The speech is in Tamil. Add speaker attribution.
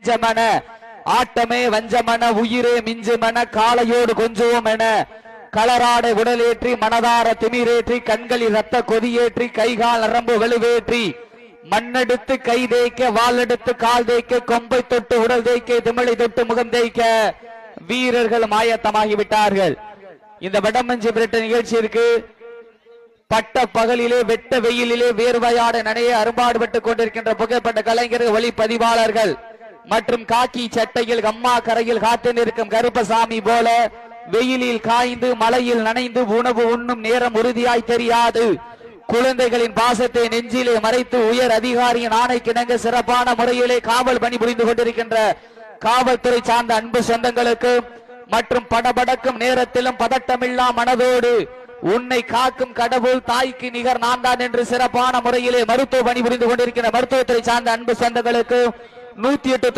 Speaker 1: நெஞ்சமன ஆட்டமே வஞ்சமன உயிரே மிஞ்சுமன காளையோடு கொஞ்சுவோம் என களராடை உடலேற்றி மனதார திமிரேற்றி கண்களில் ரத்த கொதியேற்றி கைகால் நரம்பு வலுவேற்றி மண்ணெடுத்து கை தேய்க்க வால் எடுத்து கால் தேய்க்க கொம்பை தொட்டு உடல் தேய்க்க திமிழை தொட்டு முகம் தேய்க்க வீரர்கள் ஆயத்தமாகிவிட்டார்கள். இந்த வடமஞ்சி பிரட்ட நிகழ்ச்சியிற்கு பட்ட பகலிலே வெட்ட வெயிலிலே வேர்வையாட நனைய அரும்பாடுபட்டுக் கொண்டிருக்கின்ற புகைப்பட்ட கலைஞர்கள் ஒளிப்பதிவாளர்கள் மற்றும் காக்கி சட்டையில் அம்மா கரையில் காத்து நிற்கும் கருப்பசாமி போல வெயிலில் காய்ந்து மழையில் நனைந்து உணவு உண்ணும் நேரம் உறுதியாய் தெரியாது. குழந்தைகளின் பாசத்தை நெஞ்சிலே மறைத்து உயர் அதிகாரியின் ஆணைக்கிணங்க சிறப்பான முறையிலே காவல் பணி புரிந்து கொண்டிருக்கின்ற காவல்துறை சார்ந்த அன்பு சொந்தங்களுக்கு மற்றும் படபடக்கும் நேரத்திலும் பதட்டமில்லா மனதோடு உன்னை காக்கும் கடவுள் தாய்க்கு நிகர் நான் தான் என்று சிறப்பான முறையிலே மருத்துவ பணி புரிந்து கொண்டிருக்கின்ற மருத்துவத்துறை சார்ந்த அன்பு சொந்தங்களுக்கு 108